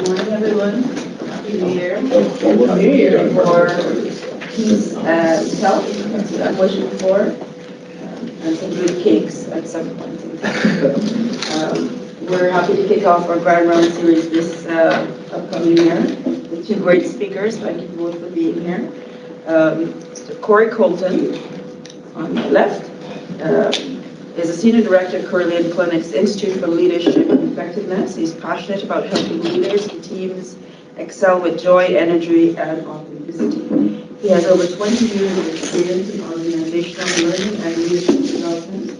Good morning, everyone. Happy New Year. Happy New Year for peace and health. That's what I'm wishing for. And some good cakes at some point. We're happy to kick off our Grand Round series this upcoming year with two great speakers. Thank you both for being here. Cory Colton, on my left, is a Senior Director at Carilion Clinic's Institute for Leadership and Effectiveness. He's passionate about helping leaders and teams excel with joy, energy, and authenticity. He has over 20 years of experience in organizational learning and leadership development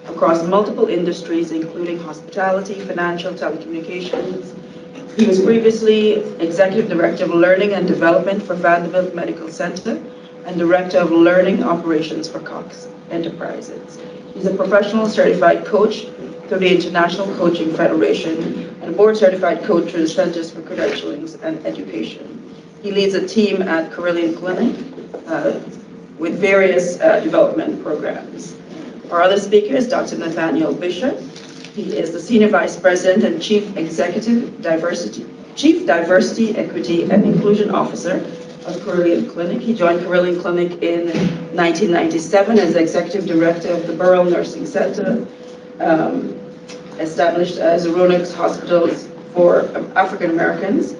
across multiple industries, including hospitality, financial, telecommunications. He was previously Executive Director of Learning and Development for Vanderbilt Medical Center and Director of Learning Operations for Cox Enterprises. He's a professional certified coach through the International Coaching Federation and a board-certified coach through the Centers for Credentialings and Education. He leads a team at Carilion Clinic with various development programs. Our other speaker is Dr. Nathaniel Bishop. He is the Senior Vice President and Chief Diversity, Equity, and Inclusion Officer of Carilion Clinic. He joined Carilion Clinic in 1997 as Executive Director of the Borough Nursing Center, established as Roanoke Hospitals for African Americans.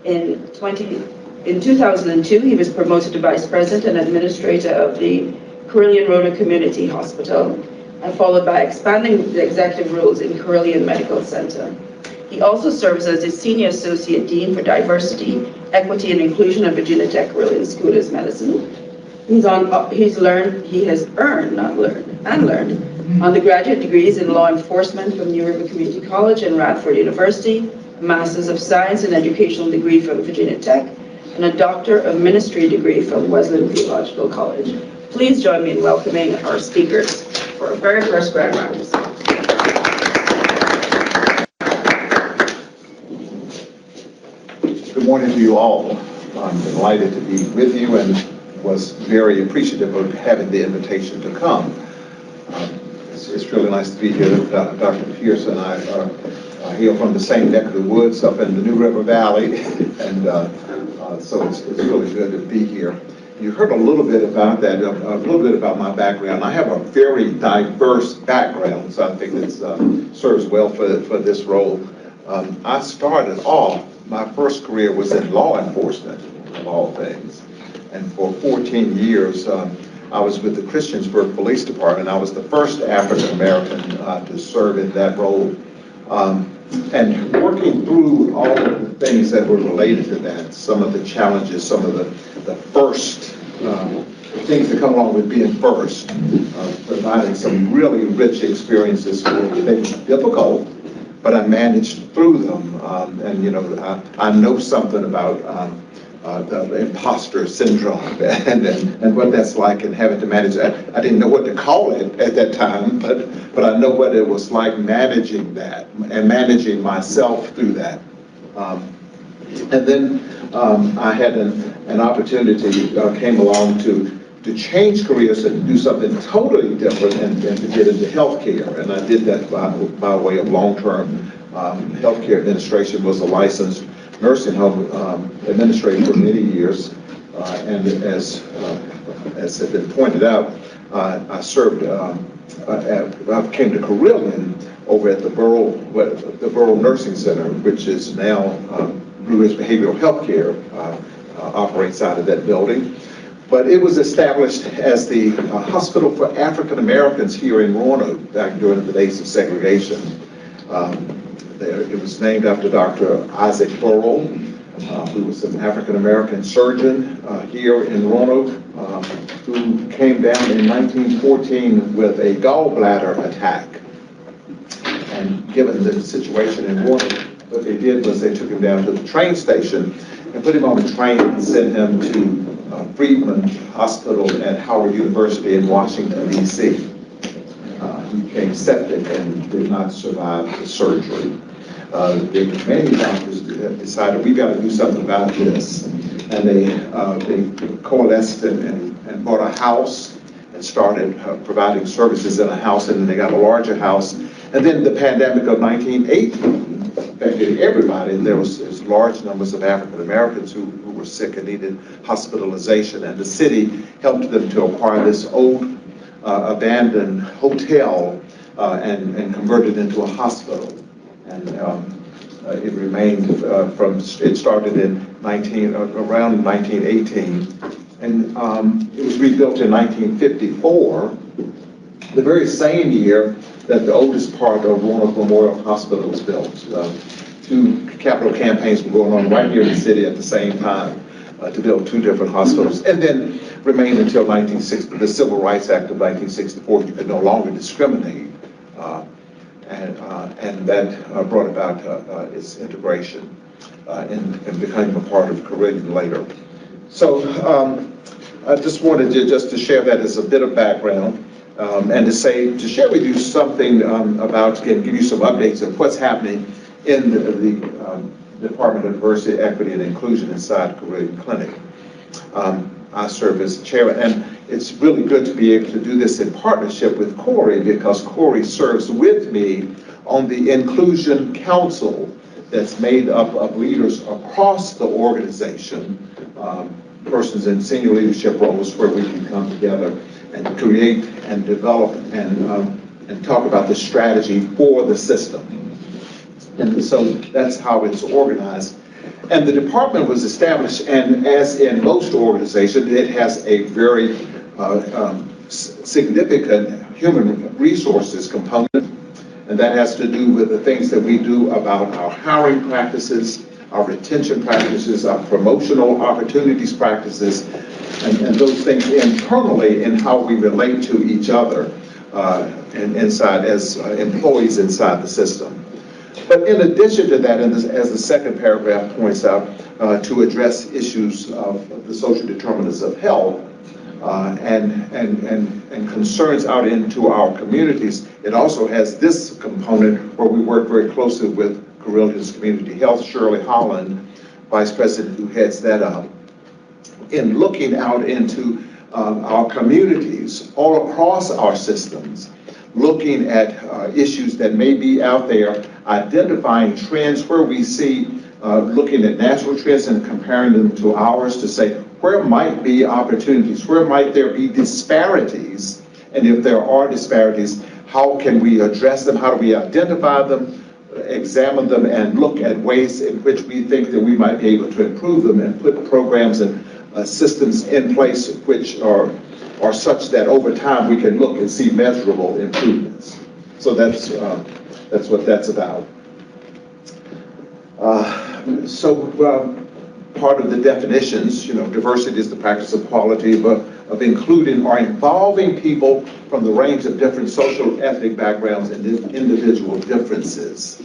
In 2002, he was promoted to Vice President and Administrator of the Carilion Roanoke Community Hospital, and followed by expanding the executive roles in Carilion Medical Center. He also serves as the Senior Associate Dean for Diversity, Equity, and Inclusion at Virginia Tech Carilion School of Medicine. He has earned undergraduate degrees in law enforcement from New River Community College and Radford University, a Master's of Science and Educational degree from Virginia Tech, and a Doctor of Ministry degree from Wesleyan Theological College. Please join me in welcoming our speakers for our very first Grand Round. Good morning to you all. I'm delighted to be with you and was very appreciative of having the invitation to come. It's really nice to be here. Dr. Pierce and I hail from the same neck of the woods up in the New River Valley, and so it's really good to be here. You heard a little bit about that, a little bit about my background. I have a very diverse background, so I think it serves well for this role. I started off, my first career was in law enforcement, of all things. And for 14 years, I was with the Christiansburg Police Department. I was the first African-American to serve in that role. And working through all of the things that were related to that, some of the challenges, some of the first things that come along with being first, providing some really rich experiences for things difficult, but I managed through them. And you know, I know something about the imposter syndrome and what that's like and having to manage that. I didn't know what to call it at that time, but I know what it was like managing that and managing myself through that. And then I had an opportunity came along to change careers and do something totally different and to get into healthcare. And I did that by way of long-term healthcare administration. Was a licensed nursing home administrator for many years. And as has been pointed out, I served, I came to Carilion over at the Borough Nursing Center, which is now Blue Ridge Behavioral Health Care, operates out of that building. But it was established as the hospital for African Americans here in Roanoke back during the days of segregation. It was named after Dr. ACEC, who was an African American surgeon here in Roanoke, who came down in 1914 with a gallbladder attack. And given the situation in Roanoke, what they did was they took him down to the train station and put him on a train and sent him to Freedman Hospital at Howard University in Washington, D.C. He became septic and did not survive the surgery. Many doctors decided we got to do something about this, and they coalesced and bought a house and started providing services in a house, and then they got a larger house. And then the pandemic of 1980 affected everybody. There's large numbers of African Americans who were sick and needed hospitalization, and the city helped them to acquire this old abandoned hotel and convert it into a hospital. And it remained it started in around 1918, and it was rebuilt in 1954, the very same year that the oldest part of Roanoke Memorial Hospital was built. Two capital campaigns were going on right here in the city at the same time to build two different hospitals, and then remained until 1960, the Civil Rights Act of 1964. You could no longer discriminate, and that brought about its integration and becoming a part of Carilion later. So I just wanted to share that as a bit of background. And to share with you something about, again, give you some updates of what's happening in the Department of Diversity, Equity, and Inclusion inside Carilion Clinic. I serve as chairman, and it's really good to be able to do this in partnership with Cory, because Cory serves with me on the Inclusion Council that's made up of leaders across the organization, persons in senior leadership roles where we can come together and create and develop and talk about the strategy for the system. And so that's how it's organized. And the department was established, and as in most organizations, it has a very significant human resources component, and that has to do with the things that we do about our hiring practices, our retention practices, our promotional opportunities practices, and those things internally in how we relate to each other and inside as employees inside the system. But in addition to that, and as the second paragraph points out, to address issues of the social determinants of health and concerns out into our communities, it also has this component where we work very closely with Carilion's Community Health, Shirley Holland, Vice President who heads that up, in looking out into our communities all across our systems, looking at issues that may be out there, identifying trends where we see, looking at national trends and comparing them to ours to say, where might be opportunities, where might there be disparities, and if there are disparities, how can we address them, how do we identify them, examine them, and look at ways in which we think that we might be able to improve them and put programs and systems in place which are such that over time we can look and see measurable improvements. So that's what that's about. Part of the definitions, diversity is the practice of quality, of including or involving people from the range of different social, ethnic backgrounds and individual differences.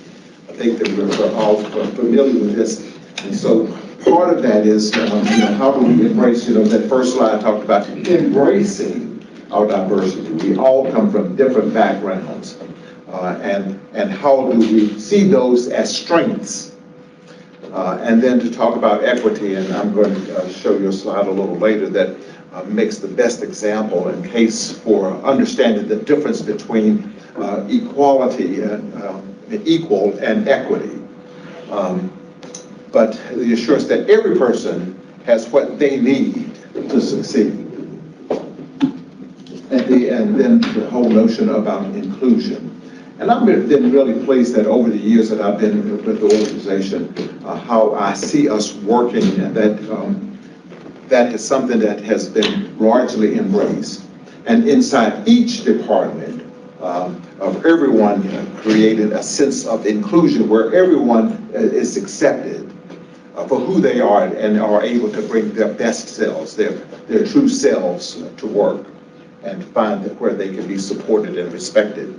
I think that we're all familiar with this. And so part of that is, how do we embrace, that first slide talked about embracing our diversity. We all come from different backgrounds. And how do we see those as strengths? And then to talk about equity, and I'm going to show you a slide a little later that makes the best example and case for understanding the difference between equality and equal and equity. But the assurance that every person has what they need to succeed. And then the whole notion about inclusion. And I've been really pleased that over the years that I've been with the organization, how I see us working, and that is something that has been largely embraced. And inside each department, of everyone creating a sense of inclusion where everyone is accepted for who they are and are able to bring their best selves, their true selves to work and find where they can be supported and respected.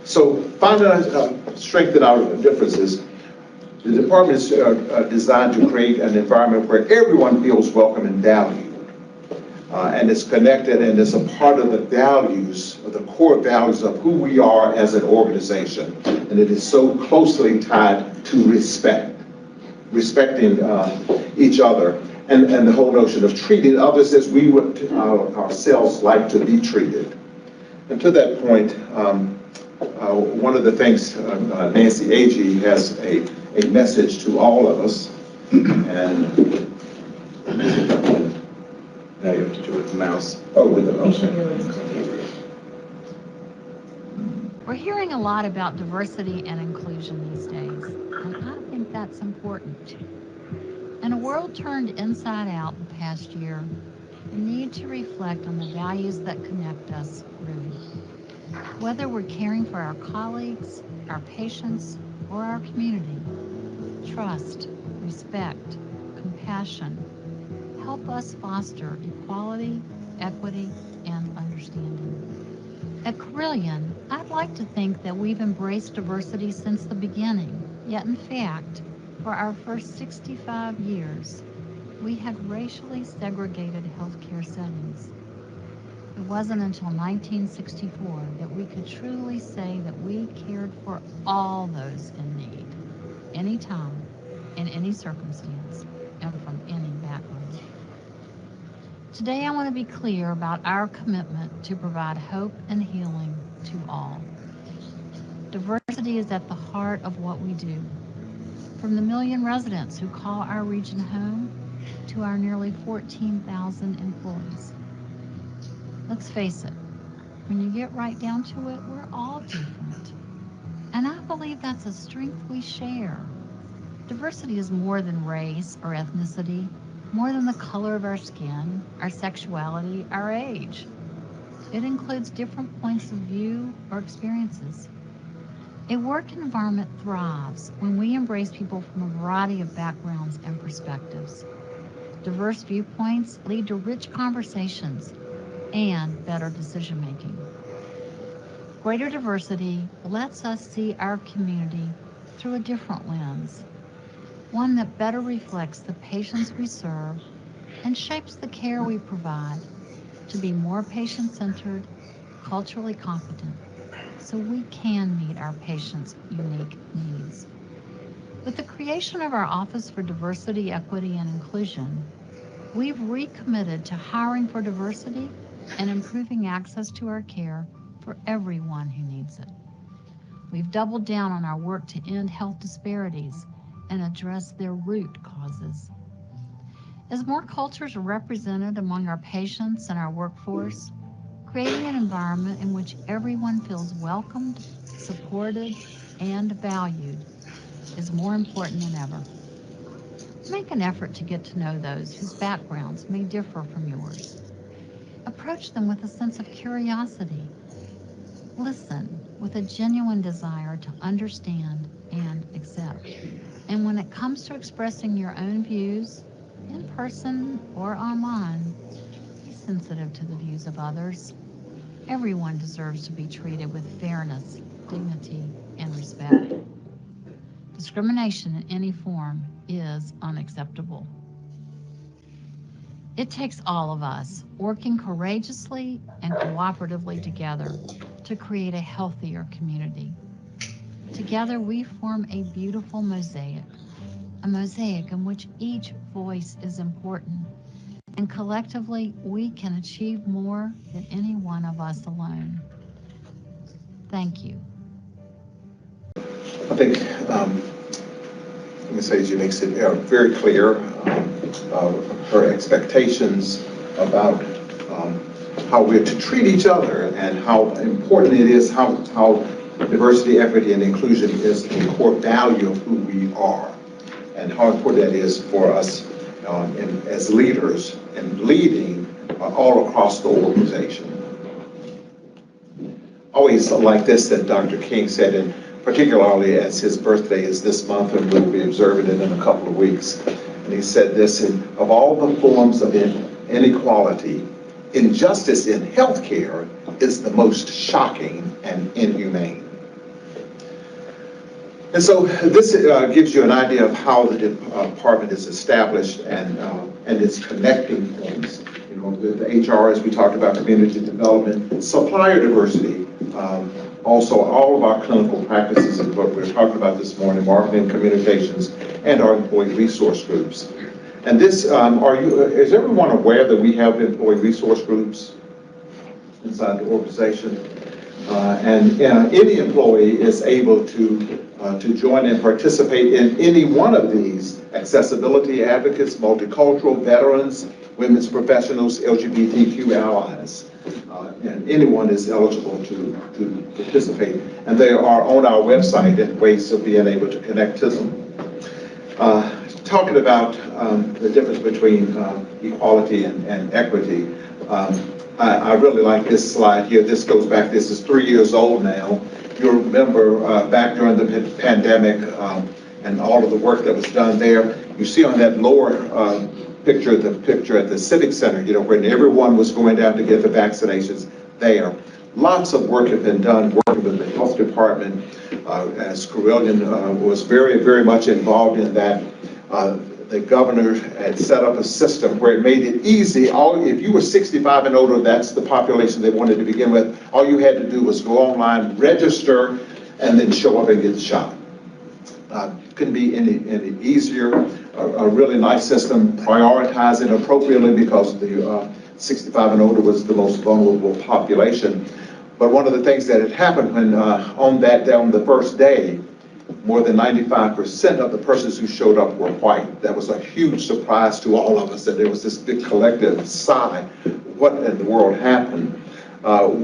So finding strengthen our differences. The department is designed to create an environment where everyone feels welcome and valued. And it's connected and it's a part of the values, of the core values of who we are as an organization. And it is so closely tied to respecting each other, and the whole notion of treating others as we would ourselves like to be treated. And to that point, One of the things, Nancy Agee has a message to all of us, and now you have to do it with the mouse. Oh, with the mouse. We're hearing a lot about diversity and inclusion these days, and I think that's important. In a world turned inside out the past year, we need to reflect on the values that connect us grew. Whether we're caring for our colleagues, our patients, or our community, trust, respect, compassion help us foster equality, equity, and understanding. At Carilion, I'd like to think that we've embraced diversity since the beginning, yet in fact, for our first 65 years, we had racially segregated healthcare settings. It wasn't until 1964 that we could truly say that we cared for all those in need, anytime, in any circumstance, and from any background. Today, I want to be clear about our commitment to provide hope and healing to all. Diversity is at the heart of what we do. From the million residents who call our region home to our nearly 14,000 employees. Let's face it, when you get right down to it, we're all different. And I believe that's a strength we share. Diversity is more than race or ethnicity, more than the color of our skin, our sexuality, our age. It includes different points of view or experiences. A work environment thrives when we embrace people from a variety of backgrounds and perspectives. Diverse viewpoints lead to rich conversations and better decision-making. Greater diversity lets us see our community through a different lens, one that better reflects the patients we serve and shapes the care we provide to be more patient-centered, culturally competent, so we can meet our patients' unique needs. With the creation of our Office for Diversity, Equity, and Inclusion, we've recommitted to hiring for diversity and improving access to our care for everyone who needs it. We've doubled down on our work to end health disparities and address their root causes. As more cultures are represented among our patients and our workforce, creating an environment in which everyone feels welcomed, supported, and valued is more important than ever. Make an effort to get to know those whose backgrounds may differ from yours. Approach them with a sense of curiosity. Listen with a genuine desire to understand and accept. And when it comes to expressing your own views, in person or online, be sensitive to the views of others. Everyone deserves to be treated with fairness, dignity, and respect. Discrimination in any form is unacceptable. It takes all of us working courageously and cooperatively together to create a healthier community. Together we form a beautiful mosaic, a mosaic in which each voice is important, and collectively we can achieve more than any one of us alone. Thank you. I think Ms. Agee makes it very clear her expectations about how we're to treat each other and how important it is, how diversity, equity, and inclusion is a core value of who we are, and how important that is for us as leaders and leading all across the organization. Always like this that Dr. King said, and particularly as his birthday is this month and we'll be observing it in a couple of weeks. And he said this, of all the forms of inequality, injustice in healthcare is the most shocking and inhumane. And so this gives you an idea of how the department is established and its connecting points. You know, the HR, as we talked about, community development, supplier diversity, also all of our clinical practices is what we're talking about this morning, marketing, communications, and our employee resource groups. And this, is everyone aware that we have employee resource groups inside the organization? And any employee is able to join and participate in any one of these: accessibility advocates, multicultural, veterans, women's professionals, LGBTQ allies. And anyone is eligible to participate. And they are on our website and ways of being able to connect to them. Talking about the difference between equality and equity, I really like this slide here. This goes back, this is 3 years old now. You'll remember back during the pandemic and all of the work that was done there. You see on that lower picture, the picture at the Civic Center, you know, when everyone was going down to get the vaccinations there. Lots of work had been done working with the health department, as Carilion was very, very much involved in that. The governor had set up a system where it made it easy. If you were 65 and older, that's the population they wanted to begin with. All you had to do was go online, register, and then show up and get the shot. Couldn't be any easier. A really nice system, prioritizing appropriately because the 65 and older was the most vulnerable population. But one of the things that had happened when on the first day, more than 95% of the persons who showed up were white. That was a huge surprise to all of us, that there was this big collective sigh. What in the world happened? I've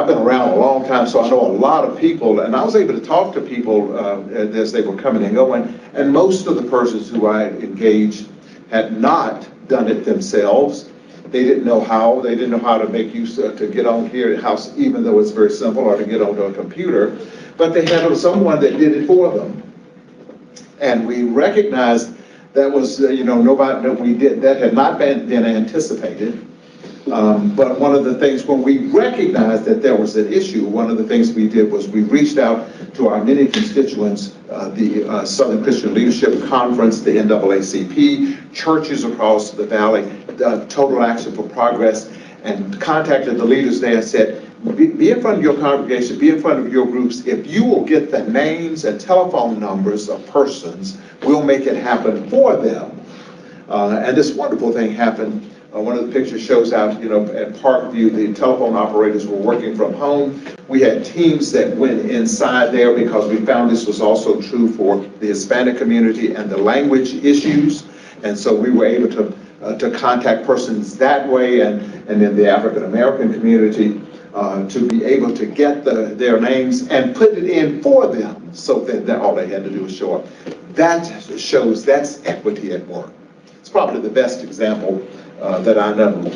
been around a long time, so I know a lot of people, and I was able to talk to people as they were coming and going, and most of the persons who I engaged had not done it themselves. They didn't know how. They didn't know how to make use to get on here at house, even though it's very simple, or to get onto a computer. But they had someone that did it for them. And we recognized that was, that had not been anticipated. But one of the things, when we recognized that there was an issue, one of the things we did was we reached out to our many constituents, the Southern Christian Leadership Conference, the NAACP, churches across the valley, Total Action for Progress, and contacted the leaders there and said, be in front of your congregation, be in front of your groups. If you will get the names and telephone numbers of persons, we'll make it happen for them. And this wonderful thing happened. One of the pictures shows out, at Parkview, the telephone operators were working from home. We had teams that went inside there because we found this was also true for the Hispanic community and the language issues. And so we were able to contact persons that way, and in the African American community, to be able to get their names and put it in for them, so that all they had to do was show up. That shows that's equity at work. It's probably the best example that I know.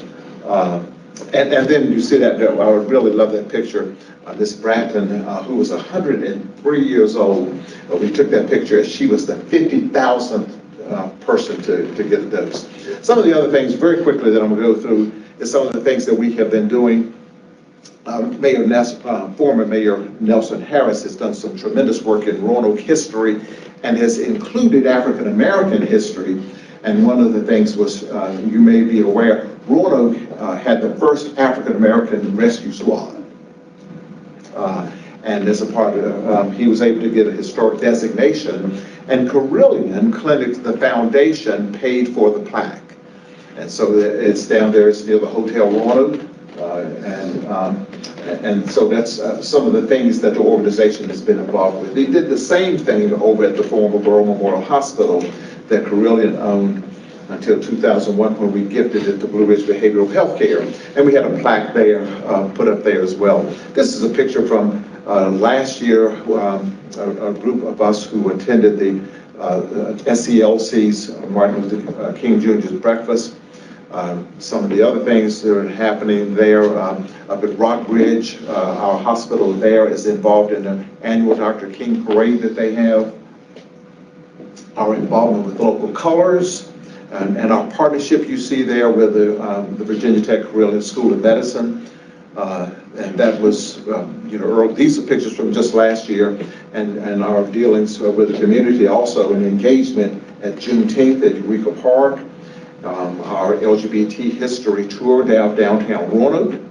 And then you see that, I would really love that picture. This Bratton, who was 103 years old, we took that picture as she was the 50,000th person to get a dose. Some of the other things, very quickly, that I'm going to go through is some of the things that we have been doing. Former Mayor Nelson Harris has done some tremendous work in Roanoke history and has included African American history. And one of the things was, you may be aware, Roanoke had the first African American rescue squad. And as a part of, he was able to get a historic designation, and Carilion Clinic, the foundation, paid for the plaque. And so it's down there, it's near the Hotel Roanoke. And so that's some of the things that the organization has been involved with. They did the same thing over at the former Borough Memorial Hospital that Carilion owned until 2001, when we gifted it to Blue Ridge Behavioral Health Care. And we had a plaque there, put up there as well. This is a picture from last year, a group of us who attended the SCLC's Martin Luther King Jr.'s breakfast. Some of the other things that are happening there, up at Rockbridge, our hospital there is involved in an annual Dr. King parade that they have. Our involvement with local colors, and our partnership you see there with the Virginia Tech Carilion School of Medicine. And that was, these are pictures from just last year, and our dealings with the community, also an engagement at Juneteenth at Eureka Park. Our LGBT history tour downtown Roanoke.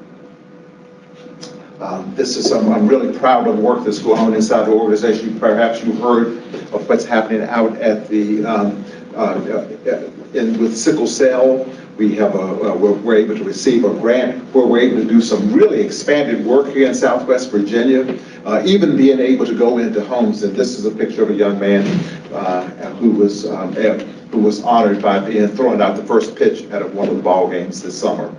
I'm really proud of the work that's going on inside the organization. Perhaps you heard of what's happening out at the with sickle cell. We have we're able to receive a grant where we're able to do some really expanded work here in Southwest Virginia, even being able to go into homes. And this is a picture of a young man who was honored by being thrown out the first pitch at one of the ball games this summer.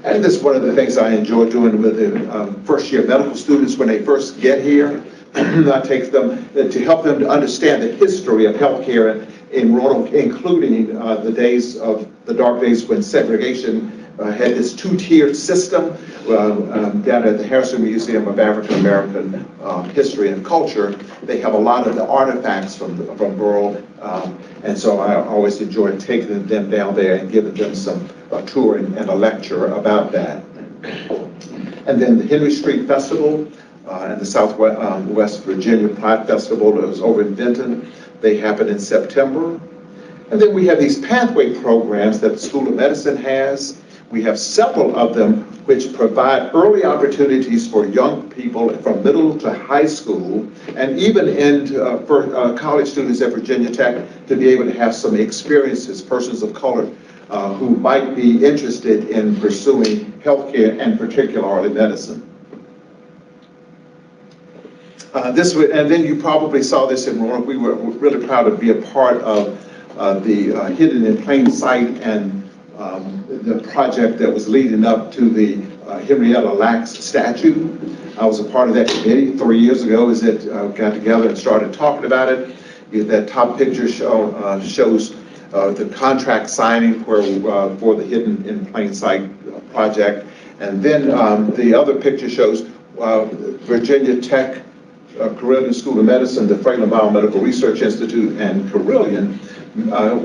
And this is one of the things I enjoy doing with the first year medical students when they first get here. I take them to help them to understand the history of healthcare in rural, including the dark days when segregation had this two-tiered system. Down at the Harrison Museum of African American History and Culture, they have a lot of the artifacts from rural, and so I always enjoy taking them down there and giving them a tour and a lecture about that. And then the Henry Street Festival and the Southwest West Virginia Pride Festival that was over in Benton. They happen in September. And then we have these pathway programs that the School of Medicine has. We have several of them which provide early opportunities for young people from middle to high school, and even for college students at Virginia Tech to be able to have some experiences, persons of color who might be interested in pursuing healthcare and particularly medicine. And then you probably saw this in Roanoke. We were really proud to be a part of the Hidden in Plain Sight and the project that was leading up to the Henrietta Lacks statue. I was a part of that committee 3 years ago as it got together and started talking about it. That top picture shows the contract signing for the Hidden in Plain Sight project. And then the other picture shows Virginia Tech, Carilion School of Medicine, the Franklin Biomedical Research Institute, and Carilion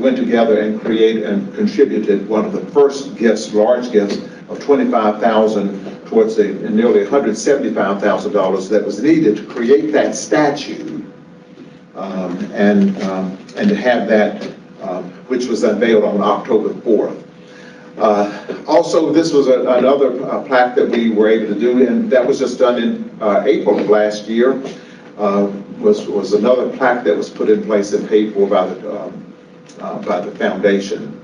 went together and created and contributed one of the first gifts, large gifts, of $25,000 towards the nearly $175,000 that was needed to create that statue, and to have that, which was unveiled on October 4th. Also, this was another plaque that we were able to do, and that was just done in April of last year. Was another plaque that was put in place and paid for by the foundation.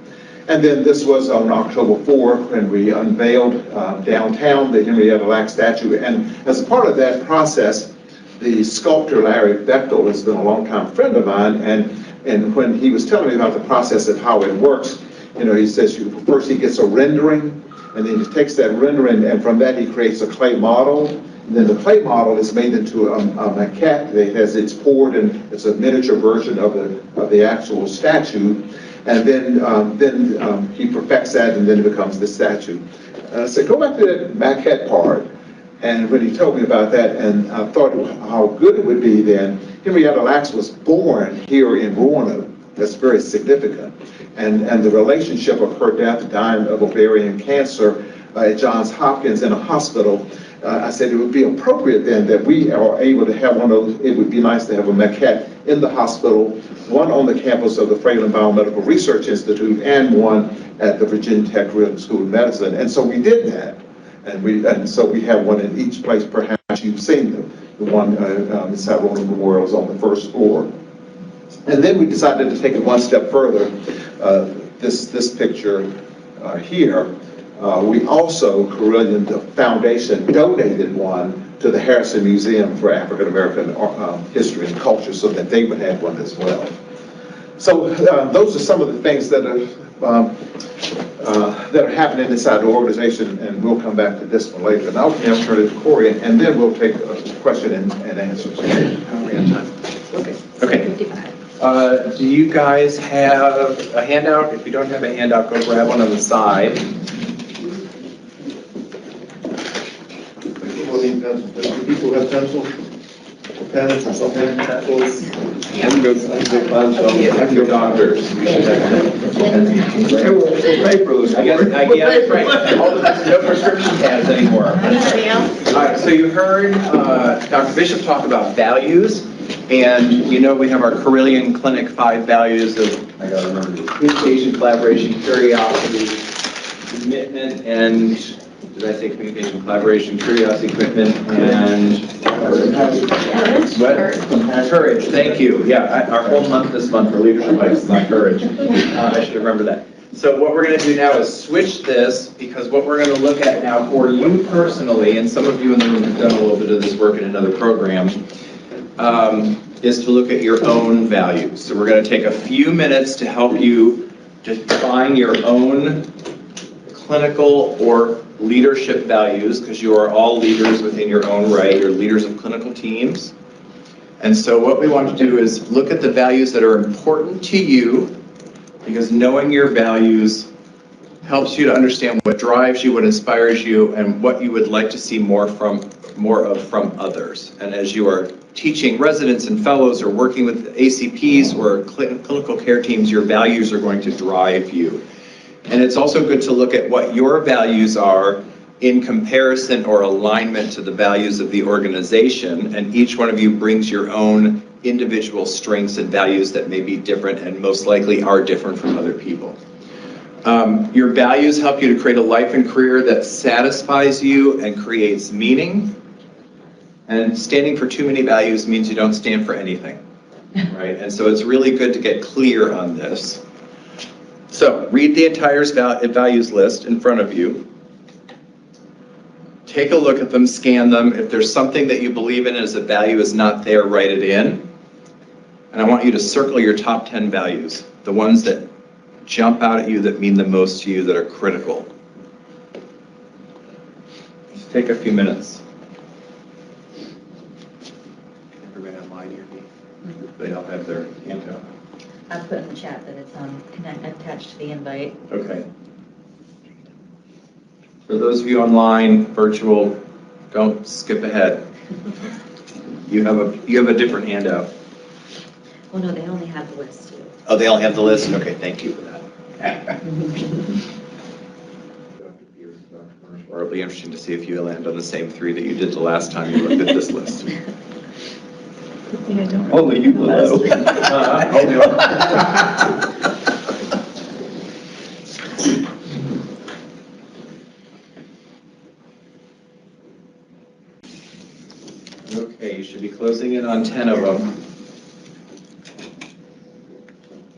And then this was on October 4th when we unveiled downtown the Henrietta Lacks statue. And as a part of that process, the sculptor Larry Bechtel has been a longtime friend of mine, and when he was telling me about the process of how it works, he says first he gets a rendering, and then he takes that rendering, and from that he creates a clay model. And then the clay model is made into a maquette. It's poured, and it's a miniature version of the actual statue. And then he perfects that, and then it becomes the statue. I said, go back to that maquette part. And when he told me about that, and I thought how good it would be then, Henrietta Lacks was born here in Roanoke. That's very significant. And the relationship of her death, dying of ovarian cancer at Johns Hopkins in a hospital, I said it would be appropriate then that we are able to have one of those. It would be nice to have a maquette in the hospital, one on the campus of the Franklin Biomedical Research Institute, and one at the Virginia Tech Carilion School of Medicine. And so we did that. And so we have one in each place. Perhaps you've seen the one inside Roanoke Memorial is on the first floor. And then we decided to take it one step further. This picture here, we also, Carilion, the foundation, donated one to the Harrison Museum for African American History and Culture so that they would have one as well. So those are some of the things that are happening inside the organization, and we'll come back to this one later. And I'll now turn it to Cory, and then we'll take a question and answers. Okay. Do you guys have a handout? If you don't have a handout, go grab one on the side. People have pencils, pens, or something. Pencils. I'm your doctors. I guess right. All of this, no prescription pads anymore. Anybody else? All right. So you heard Dr. Bishop talk about values. And we have our Carilion Clinic 5 values of communication, collaboration, curiosity, commitment, and did I say communication, collaboration, curiosity, commitment, and what? Courage, thank you. Yeah, our whole month this month for leadership is on courage. I should remember that. So what we're going to do now is switch this, because what we're going to look at now for you personally, and some of you in the room have done a little bit of this work in another program, is to look at your own values. So we're going to take a few minutes to help you define your own clinical or leadership values, because you are all leaders within your own right. You're leaders of clinical teams. And so what we want to do is look at the values that are important to you, because knowing your values helps you to understand what drives you, what inspires you, and what you would like to see more of from others. And as you are teaching residents and fellows or working with ACPs or clinical care teams, your values are going to drive you. And it's also good to look at what your values are in comparison or alignment to the values of the organization, and each one of you brings your own individual strengths and values that may be different and most likely are different from other people. Your values help you to create a life and career that satisfies you and creates meaning. And standing for too many values means you don't stand for anything, right? And so it's really good to get clear on this. So read the entire values list in front of you. Take a look at them, scan them. If there's something that you believe in as a value is not there, write it in. And I want you to circle your top 10 values, the ones that jump out at you, that mean the most to you, that are critical. Just take a few minutes. Everybody online here? They all have their hand up. I put in the chat that it's attached to the invite. Okay. For those of you online, virtual, don't skip ahead. You have a different handout. Well, no, they only have the list too. Oh, they only have the list? Okay, thank you for that. Or it'll be interesting to see if you land on the same 3 that you did the last time you looked at this list. Only you will know. Okay, you should be closing in on 10 of them.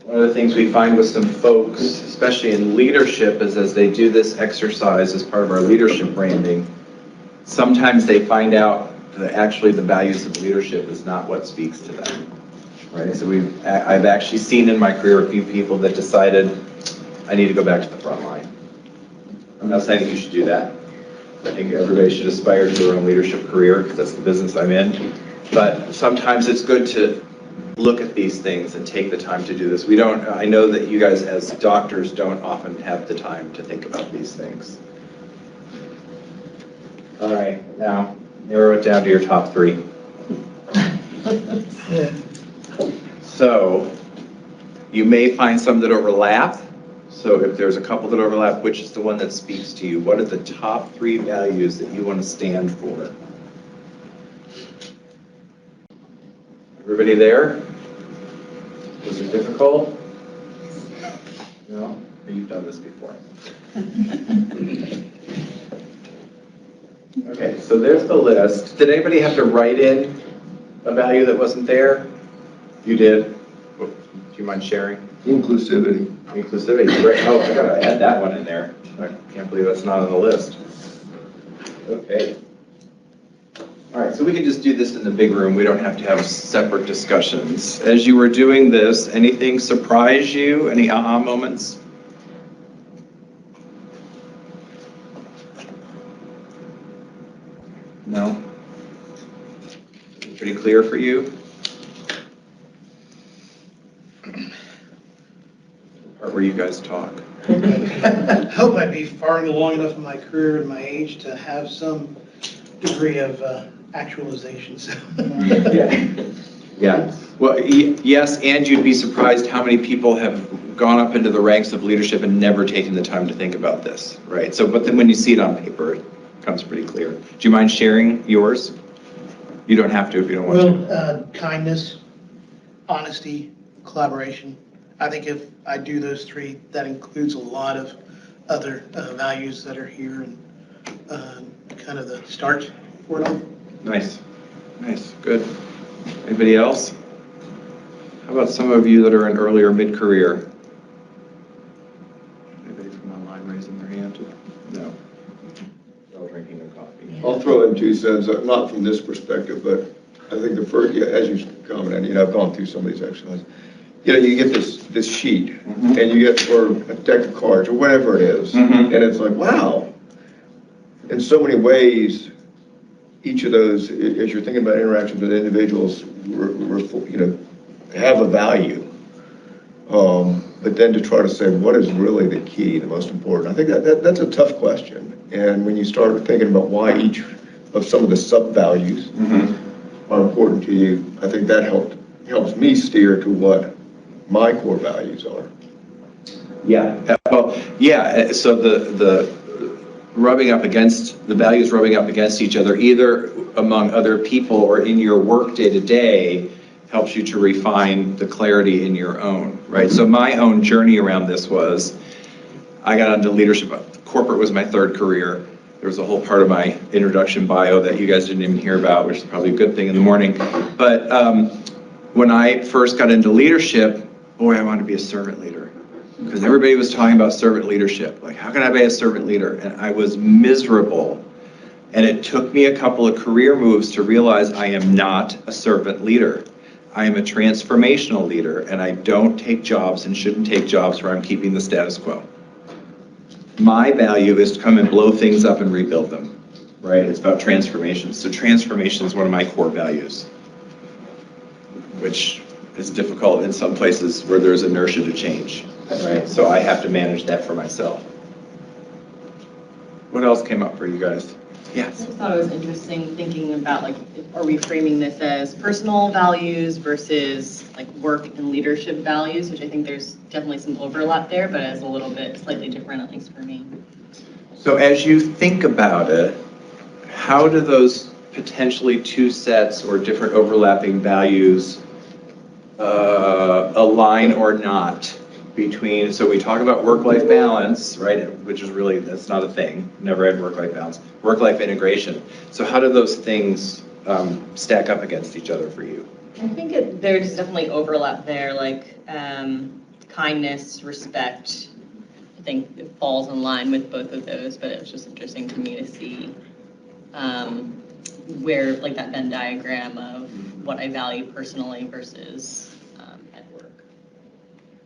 One of the things we find with some folks, especially in leadership, is as they do this exercise as part of our leadership branding, sometimes they find out that actually the values of leadership is not what speaks to them, right? So I've actually seen in my career a few people that decided, I need to go back to the front line. I'm not saying that you should do that. I think everybody should aspire to their own leadership career, because that's the business I'm in. But sometimes it's good to look at these things and take the time to do this. I know that you guys as doctors don't often have the time to think about these things. All right, now narrow it down to your top 3. So you may find some that overlap. So if there's a couple that overlap, which is the one that speaks to you? What are the top 3 values that you want to stand for? Everybody there? Was it difficult? No? You've done this before. Okay, so there's the list. Did anybody have to write in a value that wasn't there? You did? Do you mind sharing? Inclusivity. Inclusivity, great. Oh, I gotta add that one in there. I can't believe that's not on the list. Okay. All right, so we can just do this in the big room. We don't have to have separate discussions. As you were doing this, anything surprise you? Any aha moments? No? Pretty clear for you? Or where you guys talk? I hope I'd be far long enough in my career and my age to have some degree of actualization. So. Yeah. Well, yes, and you'd be surprised how many people have gone up into the ranks of leadership and never taken the time to think about this, right? So, but then when you see it on paper, it becomes pretty clear. Do you mind sharing yours? You don't have to if you don't want to. Well, kindness, honesty, collaboration. I think if I do those 3, that includes a lot of other values that are here. And kind of the start for it all. Nice, nice, good. Anybody else? How about some of you that are in early or mid-career? Anybody from online raising their hand? No. No drinking no coffee. I'll throw in 2 cents, not from this perspective, but I think the first, yeah, as you commented, I've gone through some of these exercises. You get this sheet, and you get, or a deck of cards, or whatever it is, and it's like, wow. In so many ways, each of those, as you're thinking about interactions with individuals, have a value. But then to try to say, what is really the key, the most important? I think that's a tough question. And when you start thinking about why each of some of the sub-values are important to you, I think that helps me steer to what my core values are. Yeah, well, yeah, so the rubbing up against, the values rubbing up against each other, either among other people or in your work day to day, helps you to refine the clarity in your own, right? So my own journey around this was, I got into leadership, corporate was my 3rd career. There was a whole part of my introduction bio that you guys didn't even hear about, which is probably a good thing in the morning. But when I first got into leadership, boy, I wanted to be a servant leader. Because everybody was talking about servant leadership. Like, how can I be a servant leader? And I was miserable. And it took me a couple of career moves to realize I am not a servant leader. I am a transformational leader, and I don't take jobs and shouldn't take jobs where I'm keeping the status quo. My value is to come and blow things up and rebuild them, right? It's about transformation. So transformation is one of my core values, which is difficult in some places where there's inertia to change, right? So I have to manage that for myself. What else came up for you guys? Yes. I just thought it was interesting thinking about, like, are we framing this as personal values versus like work and leadership values, which I think there's definitely some overlap there, but as a little bit slightly different, at least for me. So as you think about it, how do those potentially 2 sets or different overlapping values align or not between, so we talk about work-life balance, right, which is really, that's not a thing, never had work-life balance, work-life integration. So how do those things stack up against each other for you? I think there's definitely overlap there, like kindness, respect. I think it falls in line with both of those, but it was just interesting to me to see where, like, that Venn diagram of what I value personally versus at work.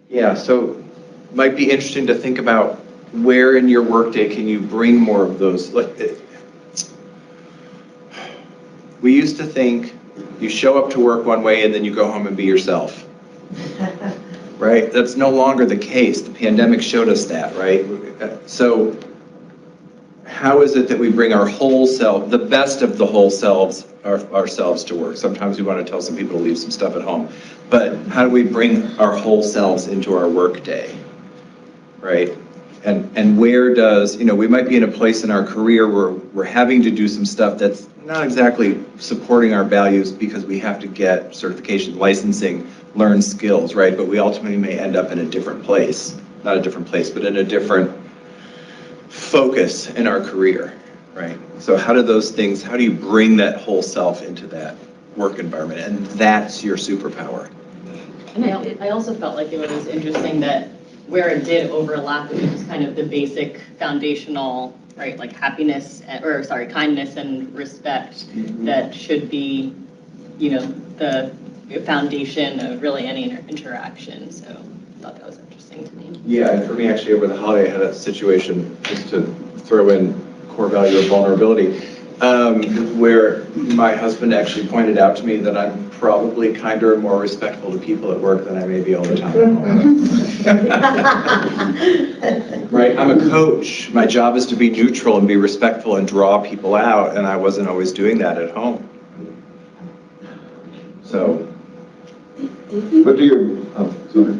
Yeah, so might be interesting to think about where in your workday can you bring more of those. We used to think you show up to work one way and then you go home and be yourself. Right? That's no longer the case. The pandemic showed us that, right? So how is it that we bring our whole self, the best of the whole selves, ourselves to work? Sometimes we want to tell some people to leave some stuff at home, but how do we bring our whole selves into our work day, right? And where does, we might be in a place in our career where we're having to do some stuff that's not exactly supporting our values because we have to get certification, licensing, learn skills, right? But we ultimately may end up in a different place, not a different place, but in a different focus in our career, right? So how do you bring that whole self into that work environment? And that's your superpower. And I also felt like it was interesting that where it did overlap, it was kind of the basic foundational, right, like kindness and respect that should be, the foundation of really any interaction. So I thought that was interesting to me. Yeah, and for me, actually, over the holiday, I had a situation, just to throw in core value of vulnerability, where my husband actually pointed out to me that I'm probably kinder and more respectful to people at work than I may be all the time. Right, I'm a coach. My job is to be neutral and be respectful and draw people out, and I wasn't always doing that at home. So. But do you, sorry.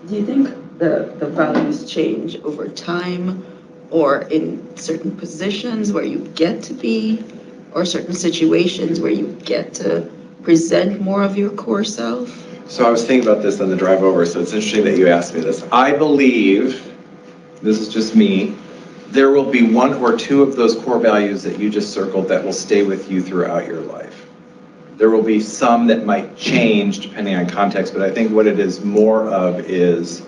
Do you think the values change over time, or in certain positions where you get to be, or certain situations where you get to present more of your core self? So I was thinking about this on the drive over, so it's interesting that you asked me this. I believe, this is just me, there will be one or two of those core values that you just circled that will stay with you throughout your life. There will be some that might change depending on context, but I think what it is more of is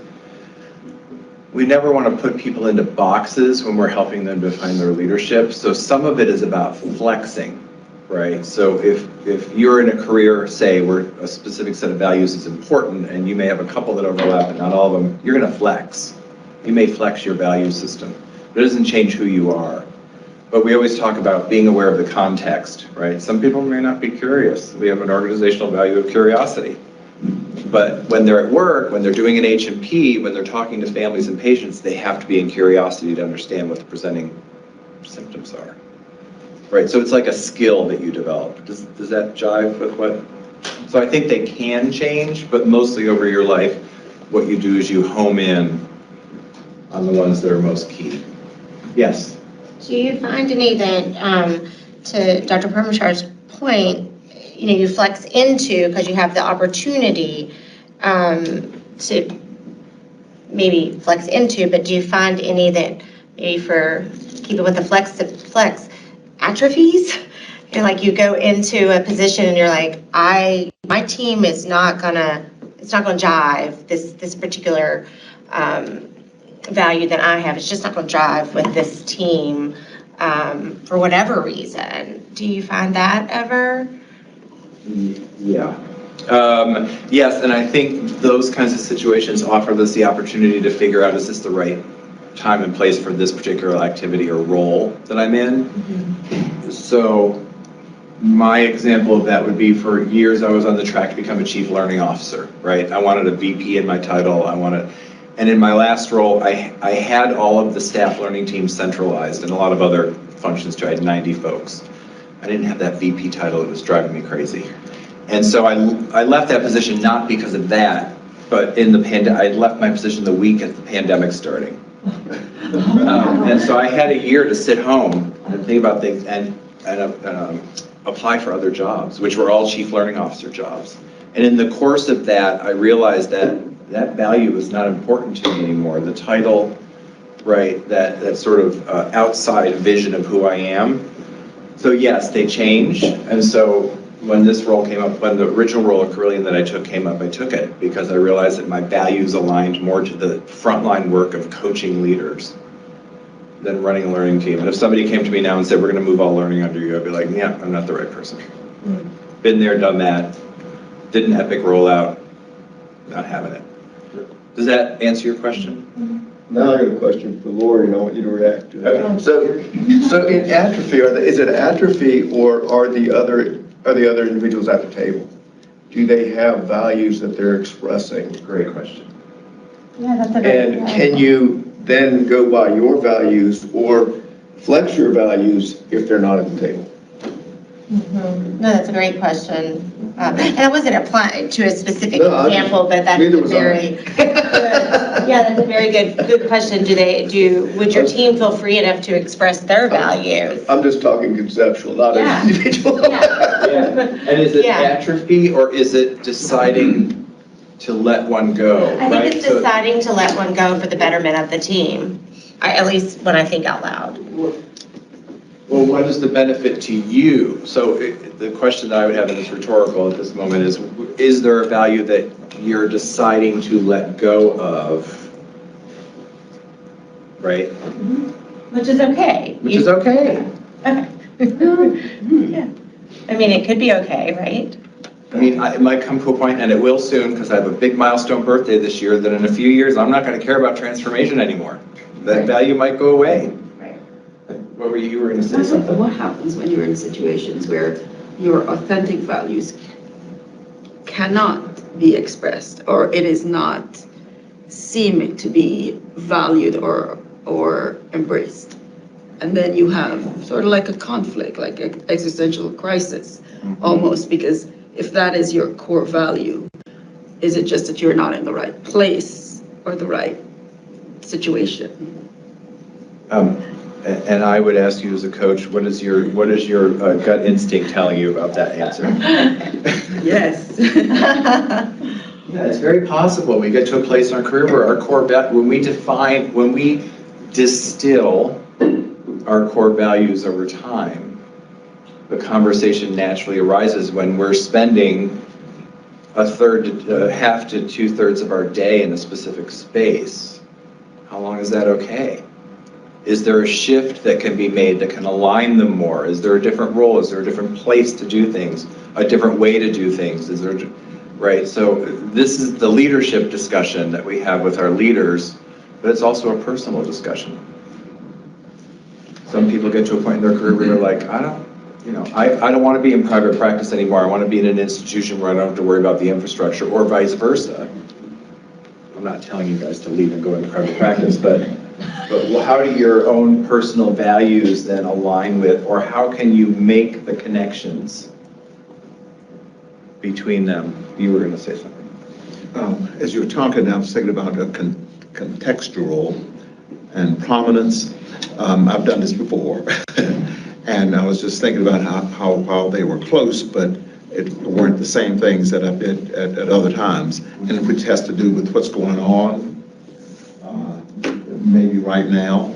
we never want to put people into boxes when we're helping them define their leadership. So some of it is about flexing, right? So if you're in a career, say, where a specific set of values is important and you may have a couple that overlap but not all of them, you're going to flex. You may flex your value system. It doesn't change who you are. But we always talk about being aware of the context, right? Some people may not be curious. We have an organizational value of curiosity. But when they're at work, when they're doing an H&P, when they're talking to families and patients, they have to be in curiosity to understand what the presenting symptoms are. Right, so it's like a skill that you develop. Does that jive with what? So I think they can change, but mostly over your life, what you do is you home in on the ones that are most key. Yes? Do you find any that, to Dr. Parmashar's point, you flex into because you have the opportunity to maybe flex into, but do you find any that maybe for keeping with the flex atrophies? Like you go into a position and you're like, my team is not gonna jive, this particular value that I have, it's just not gonna jive with this team for whatever reason. Do you find that ever? Yeah. Yes, and I think those kinds of situations offer us the opportunity to figure out, is this the right time and place for this particular activity or role that I'm in? Mm-hmm. So my example of that would be, for years I was on the track to become a chief learning officer, right? I wanted a VP in my title. And in my last role, I had all of the staff learning teams centralized and a lot of other functions too. I had 90 folks. I didn't have that VP title. It was driving me crazy. And so I left that position not because of that, but I left my position the week as the pandemic starting. And so I had a year to sit home and think about things and apply for other jobs, which were all chief learning officer jobs. And in the course of that, I realized that value is not important to me anymore. The title, right, that sort of outside vision of who I am. So yes, they change. And so when this role came up, when the original role of Carilion that I took came up, I took it because I realized that my values aligned more to the frontline work of coaching leaders than running a learning team. And if somebody came to me now and said, we're going to move all learning under you, I'd be like, yeah, I'm not the right person. Been there, done that, did an epic rollout, not having it. Does that answer your question? Now I got a question for Lori, and I want you to react to that. Okay. So in atrophy, is it atrophy, or are the other individuals at the table? Do they have values that they're expressing? Great question. Yeah, that's And can you then go by your values or flex your values if they're not at the table? No, that's a great question. And I wasn't applying to a specific No, example, but that's neither a was very yeah, that's a very good question. Would your team feel free enough to express their values? I'm just talking conceptual, not Yeah. an individual. Yeah. And is it Yeah. atrophy, or is it deciding to let one go? I think right? it's deciding to let one go for the betterment of the team. At least when I think out loud. Well, what is the benefit to you? So the question that I would have, and it's rhetorical at this moment, is there a value that you're deciding to let go of? Right? Which is okay. Which is okay. Okay. Yeah. I mean, it could be okay, right? I mean, it might come to a point, and it will soon, because I have a big milestone birthday this year, that in a few years, I'm not going to care about transformation anymore. That value might go away. Right. What were you were going to say something? What happens when you're in situations where your authentic values cannot be expressed, or it is not seeming to be valued or embraced? And then you have sort of like a conflict, like an existential crisis, almost, because if that is your core value, is it just that you're not in the right place or the right situation? And I would ask you as a coach, what is your gut instinct telling you about that answer? Yes. Yeah, it's very possible we get to a place in our career where our core value, when we distill our core values over time, the conversation naturally arises when we're spending half to 2/3 of our day in a specific space. How long is that okay? Is there a shift that can be made that can align them more? Is there a different role? Is there a different place to do things? A different way to do things? Is there, right? So this is the leadership discussion that we have with our leaders, but it's also a personal discussion. Some people get to a point in their career where they're like, I don't want to be in private practice anymore. I want to be in an institution where I don't have to worry about the infrastructure, or vice versa. I'm not telling you guys to leave and go into private practice, but how do your own personal values then align with, or how can you make the connections between them? You were going to say something. As you were talking, I was thinking about contextual and prominence. I've done this before. And I was just thinking about how while they were close, but it weren't the same things that I've been at other times, and which has to do with what's going on, maybe right now,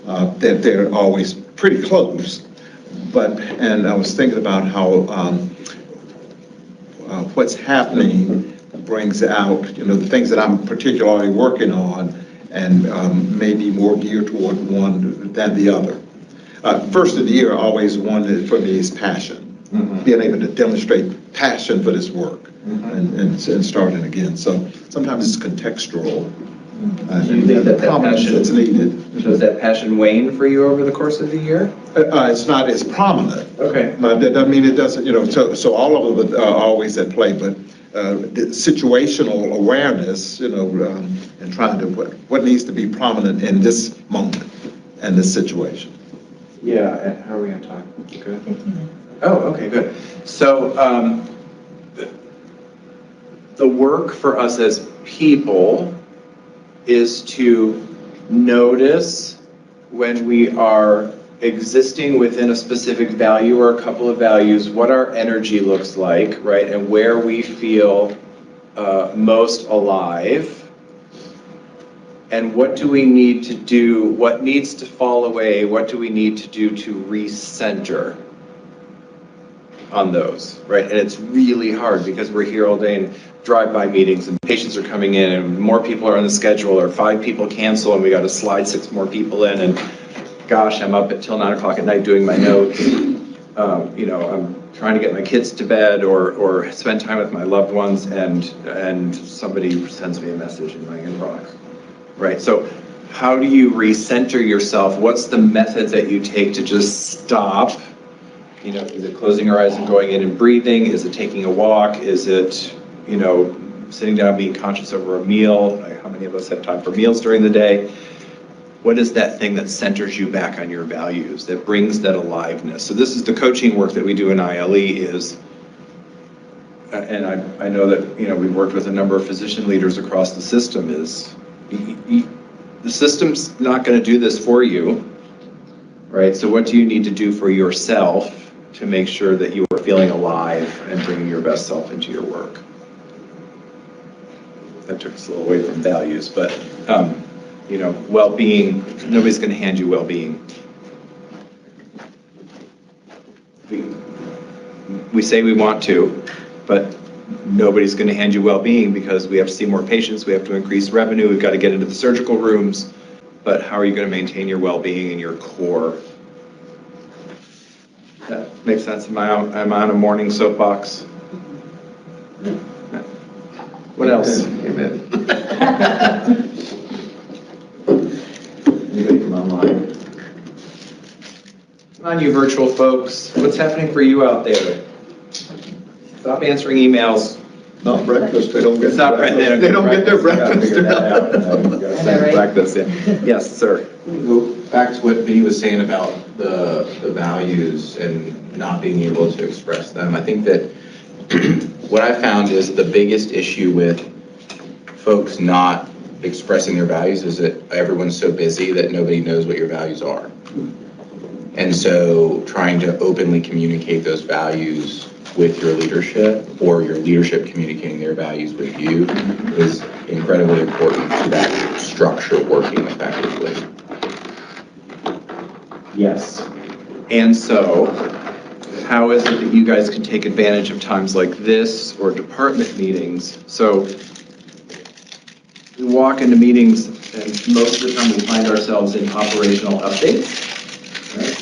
that they're always pretty close. And I was thinking about how what's happening brings out, the things that I'm particularly working on, and maybe more geared toward one than the other. First of the year, always one for me is passion. Mm-hmm. Being able to demonstrate passion for this work. Mm-hmm. and starting again. So sometimes it's contextual. Do you think that passion that's needed? Does that passion wane for you over the course of the year? It's not as prominent. Okay. I mean, it doesn't, so all of it are always at play, but the situational awareness, and trying to, what needs to be prominent in this moment and this situation. Yeah, and how are we going to talk? Good. 15 minutes. Oh, okay, good. So the work for us as people is to notice when we are existing within a specific value or a couple of values, what our energy looks like, right? And where we feel most alive. And what do we need to do? What needs to fall away? What do we need to do to recenter on those, right? And it's really hard because we're here all day in drive-by meetings and patients are coming in and more people are on the schedule, or 5 people cancel and we got to slide 6 more people in, and gosh, I'm up until 9 o'clock at night doing my notes. I'm trying to get my kids to bed or spend time with my loved ones, and somebody sends me a message in my inbox. Right, so how do you recenter yourself? What's the method that you take to just stop? Is it closing your eyes and going in and breathing? Is it taking a walk? Is it, sitting down, being conscious over a meal? How many of us have time for meals during the day? What is that thing that centers you back on your values, that brings that aliveness? So this is the coaching work that we do in ILE is, and I know that, we've worked with a number of physician leaders across the system, is the system's not going to do this for you, right? So what do you need to do for yourself to make sure that you are feeling alive and bringing your best self into your work? That took us a little away from values, but well-being, nobody's going to hand you well-being. We say we want to, but nobody's going to hand you well-being because we have to see more patients, we have to increase revenue, we've got to get into the surgical rooms, but how are you going to maintain your well-being and your core? That makes sense? Am I on a morning soapbox? What else? Amen. Anybody from online? Come on, you virtual folks. What's happening for you out there? Stop answering emails. Not breakfast, they don't get. It's not right. They don't get their breakfast. Breakfast, yeah. Yes, sir. Go back to what Vinny was saying about the values and not being able to express them. I think that what I found is the biggest issue with folks not expressing their values is that everyone's so busy that nobody knows what your values are. And so trying to openly communicate those values with your leadership, or your leadership communicating their values with you, is incredibly important to that structure working effectively. Yes. And so, how is it that you guys can take advantage of times like this or department meetings? So, we walk into meetings and most of the time we find ourselves in operational updates. Right?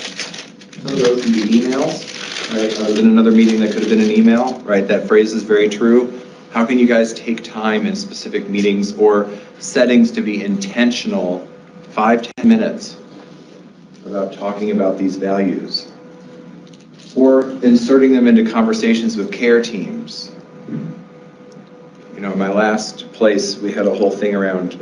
Some of those can be emails, right? I was in another meeting that could have been an email, right? That phrase is very true. How can you guys take time in specific meetings or settings to be intentional, 5-10 minutes, about talking about these values? Or inserting them into conversations with care teams. You know, in my last place, we had a whole thing around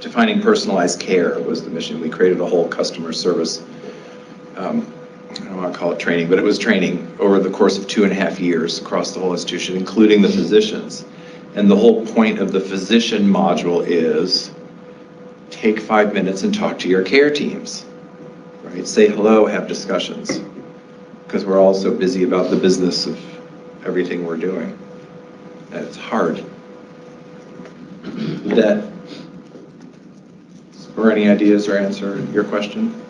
defining personalized care was the mission. We created a whole customer service, I don't want to call it training, but it was training over the course of 2.5 years across the whole institution, including the physicians. And the whole point of the physician module is take 5 minutes and talk to your care teams, right? Say hello, have discussions, because we're all so busy about the business of everything we're doing. And it's hard. Did that spur any ideas or answer your question?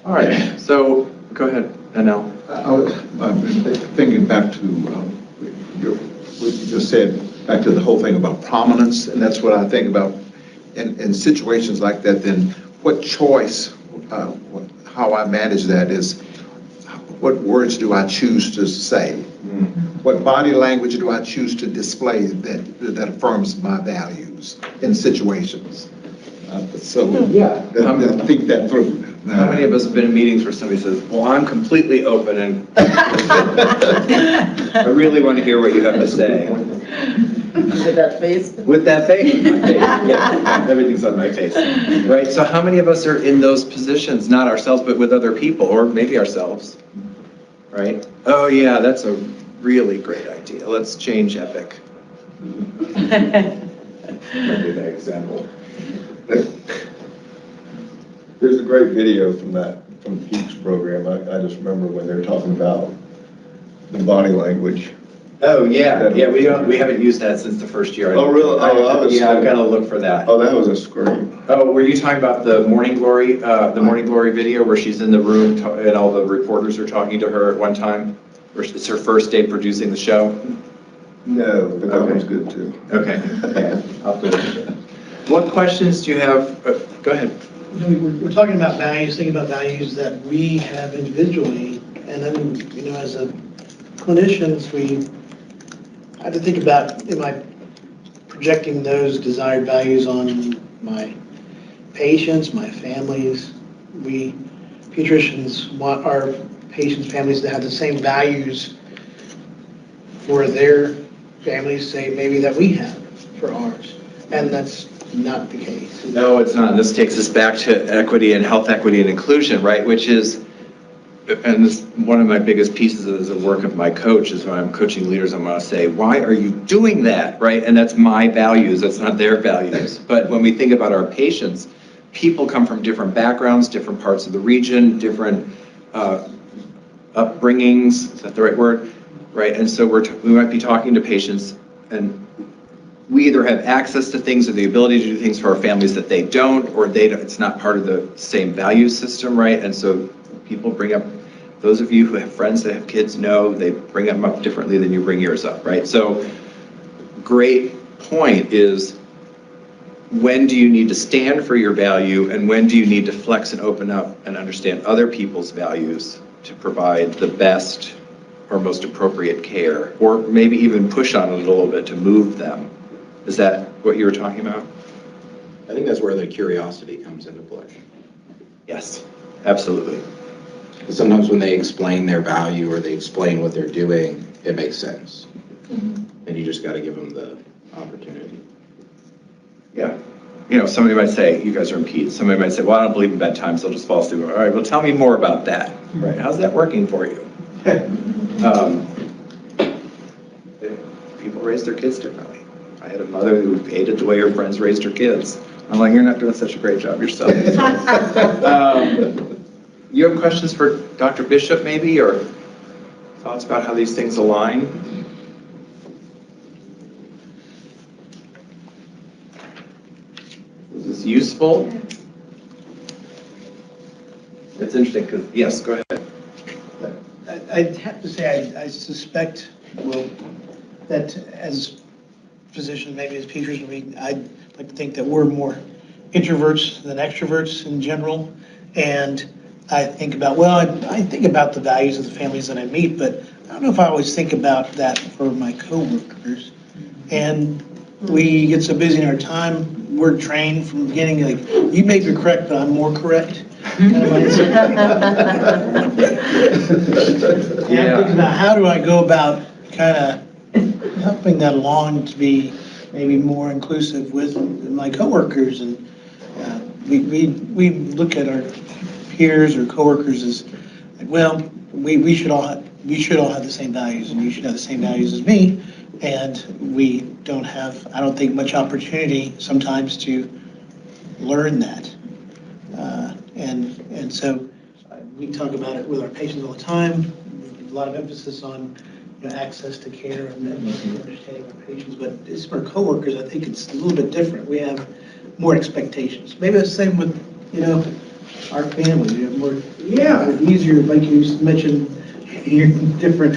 All right, so go ahead, Nathaniel. I'm thinking back to what you just said, back to the whole thing about prominence, and that's what I think about in situations like that. Then what choice, how I manage that is, what words do I choose to say? What body language do I choose to display that affirms my values in situations? Think that through. How many of us have been in meetings where somebody says, well, I'm completely open and I really want to hear what you have to say. With that face? With that face on my face, yeah, everything's on my face, right? So how many of us are in those positions, not ourselves, but with other people, or maybe ourselves, right? Oh yeah, that's a really great idea. Let's change Epic. That'd be that example. There's a great video from the Peaks program. I just remember when they were talking about the body language. Oh yeah, we haven't used that since the first year. Oh really? Yeah, I've got to look for that. Oh, that was a scream. Oh, were you talking about the Morning Glory, video where she's in the room and all the reporters are talking to her at one time? Where it's her first day producing the show? No, but that was good too. Okay. Yeah, I'll put it. What questions do you have? Go ahead. We're talking about values, thinking about values that we have individually, and then, as a clinicians, we have to think about, am I projecting those desired values on my patients, my families? We pediatricians want our patients' families to have the same values for their families, say maybe that we have for ours, and that's not the case. No, it's not. This takes us back to equity and health equity and inclusion, right? Which is, and this, one of my biggest pieces of the work of my coach is when I'm coaching leaders, I'm going to say, why are you doing that, right? And that's my values, that's not their values. But when we think about our patients, people come from different backgrounds, different parts of the region, different upbringings, is that the right word? Right, and so we might be talking to patients and we either have access to things or the ability to do things for our families that they don't, or it's not part of the same value system, right? And so people bring up, those of you who have friends that have kids know, they bring them up differently than you bring yours up, right? So great point is, when do you need to stand for your value and when do you need to flex and open up and understand other people's values to provide the best or most appropriate care, or maybe even push on it a little bit to move them? Is that what you were talking about? I think that's where the curiosity comes into play. Yes, absolutely. Sometimes when they explain their value or they explain what they're doing, it makes sense. And you just got to give them the opportunity. Yeah. Somebody might say, you guys are in peds. Somebody might say, well, I don't believe in bedtime, so I'll just fall asleep. All right, well, tell me more about that. Right? How's that working for you? People raise their kids differently. I had a mother who hated the way her friends raised her kids. I'm like, you're not doing such a great job yourself. You have questions for Dr. Bishop maybe, or thoughts about how these things align? this useful? It's interesting because, yes, go ahead. I'd have to say, I suspect, well, that as physicians, maybe as pediatricians, I'd like to think that we're more introverts than extroverts in general. And I think about, well, I think about the values of the families that I meet, but I don't know if I always think about that for my coworkers. And we get so busy in our time, we're trained from the beginning, like, you may be correct, but I'm more correct. Kind of mindset. Yeah. I'm thinking about how do I go about kind of helping that along to be maybe more inclusive with my coworkers, and we look at our peers or coworkers as like, well, we should all have the same values, and you should have the same values as me, and we don't have, I don't think, much opportunity sometimes to learn that. And so we talk about it with our patients all the time. A lot of emphasis on access to care and understanding our patients, but it's for coworkers, I think it's a little bit different. We have more expectations. Maybe the same with our family. We have more, easier, like you mentioned, you're different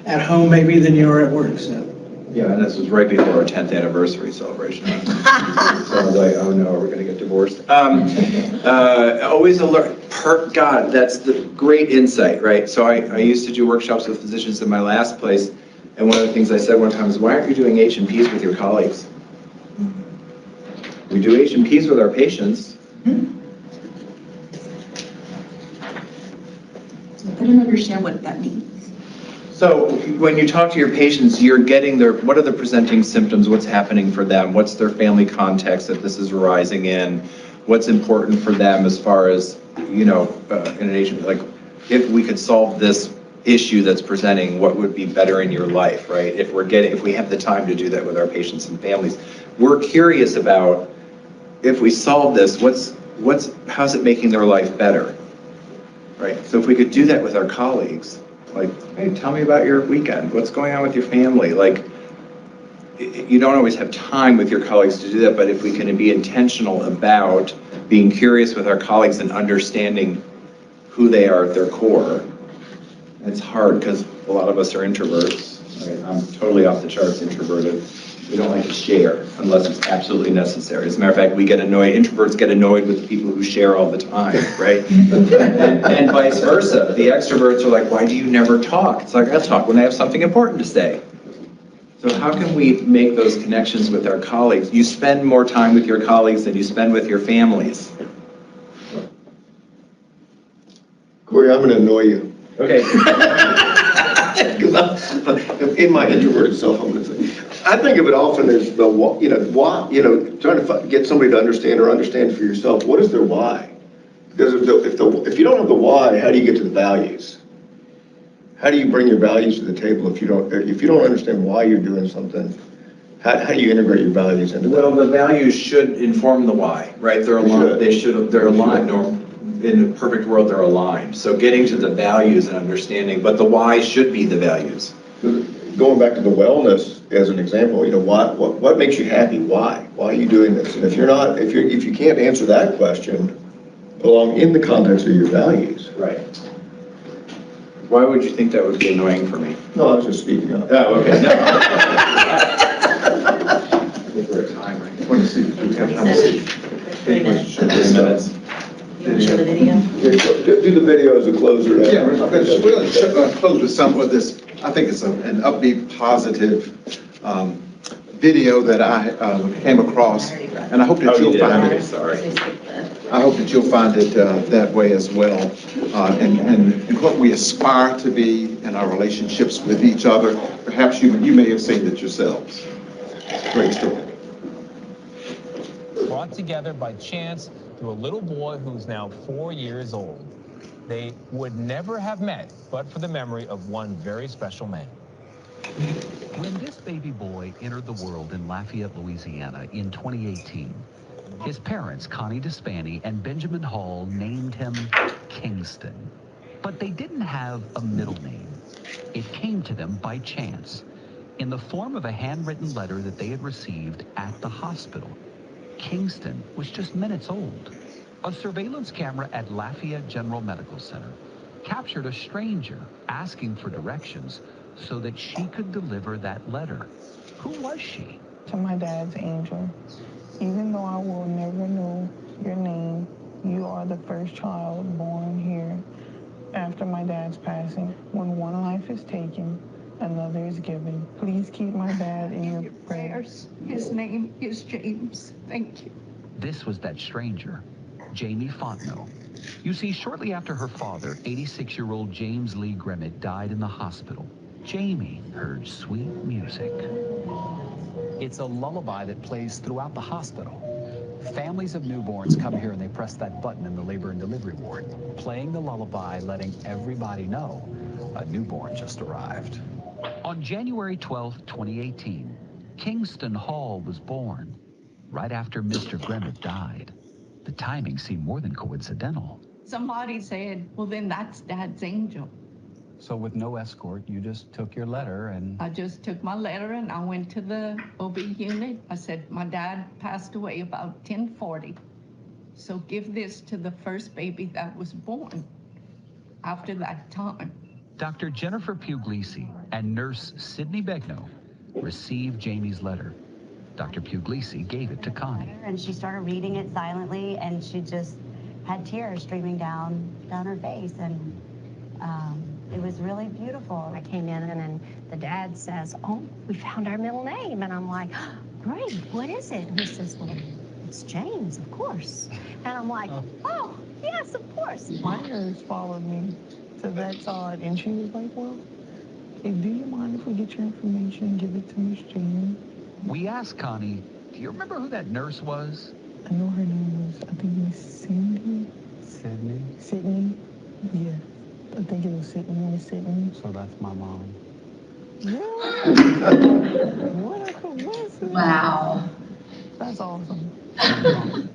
at home maybe than you are at work. So. Yeah, and this was right before our 10th anniversary celebration. So I was like, oh no, we're going to get divorced. Always alert. God, that's the great insight, right? So I used to do workshops with physicians in my last place, and one of the things I said one time is, why aren't you doing H&Ps with your colleagues? We do H&Ps with our patients. I don't understand what that means. So when you talk to your patients, you're getting what are the presenting symptoms, what's happening for them, what's their family context that this is arising in, what's important for them as far as, in an agent, like if we could solve this issue that's presenting, what would be better in your life, right? If we have the time to do that with our patients and families, we're curious about if we solve this, how's it making their life better, right? So if we could do that with our colleagues, like, hey, tell me about your weekend. What's going on with your family? Like, you don't always have time with your colleagues to do that, but if we can be intentional about being curious with our colleagues and understanding who they are at their core, it's hard because a lot of us are introverts. Right? I'm totally off the charts introverted. We don't like to share unless it's absolutely necessary. As a matter of fact, introverts get annoyed with the people who share all the time, right? and vice versa. The extroverts are like, why do you never talk? It's like, I'll talk when I have something important to say. So how can we make those connections with our colleagues? You spend more time with your colleagues than you spend with your families. Cory, I'm going to annoy you. Okay. Because in my introverted self, I'm going to say, I think of it often as the why, trying to get somebody to understand or understand for yourself, what is their why? Because if you don't have the why, how do you get to the values? How do you bring your values to the table if you don't understand why you're doing something? How do you integrate your values into that? Well, the values should inform the why, right? They're aligned. They're aligned. Or in a perfect world, they're aligned. So getting to the values and understanding, but the why should be the values. Going back to the wellness as an example, what makes you happy? Why are you doing this? And if you can't answer that question along in the context of your values. Right. Why would you think that would be annoying for me? No, I was just speaking up. Oh, okay. No. I think we're at time, right? 3 minutes. You want to show the video? Do the video as a closer. Yeah, we're going to close with some of this. I think it's an upbeat, positive video that I came across, and I hope that you'll find it. Sorry. I hope that you'll find it that way as well, and what we aspire to be in our relationships with each other. Perhaps you may have seen it yourselves. Great story. Brought together by chance through a little boy who's now 4 years old. They would never have met but for the memory of one very special man. When this baby boy entered the world in Lafayette, Louisiana in 2018, his parents, Connie DeSpanny and Benjamin Hall, named him Kingston. But they didn't have a middle name. It came to them by chance, in the form of a handwritten letter that they had received at the hospital. Kingston was just minutes old. A surveillance camera at Lafayette General Medical Center captured a stranger asking for directions so that she could deliver that letter. Who was she? To my dad's angel. Even though I will never know your name, you are the first child born here after my dad's passing. When one life is taken, another is given. Please keep my dad in your prayers. His name is James. Thank you. This was that stranger, Jamie Fontenot. You see, shortly after her father, 86-year-old James Lee Grimmett, died in the hospital, Jamie heard sweet music. It's a lullaby that plays throughout the hospital. Families of newborns come here and they press that button in the labor and delivery ward, playing the lullaby, letting everybody know a newborn just arrived. On January 12, 2018, Kingston Hall was born, right after Mr. Grimmett died. The timing seemed more than coincidental. Somebody said, well, then that's Dad's angel. So with no escort, you just took your letter and... I just took my letter and I went to the OB unit. I said, my dad passed away about 10:40. So give this to the first baby that was born after that time. Dr. Jennifer Puglisi and nurse Sydney Begnaud received Jamie's letter. Dr. Puglisi gave it to Connie. And she started reading it silently, and she just had tears streaming down her face, and it was really beautiful. I came in, and the dad says, "Oh, we found our middle name," and I'm like, oh, "Great, what is it?" And he says, "Well, it's James, of course." And I'm like, "Oh, yes, of course." My nurse followed me to that side, and she was like, "Well, hey, do you mind if we get your information and give it to Miss Jamie?" We asked Connie, do you remember who that nurse was? I know her name was, I think, Miss Cindy. Sydney? Sydney, yeah. I think it was Sydney, Miss Sydney. So that's my mom. Yeah. What a coincidence. Wow. That's awesome.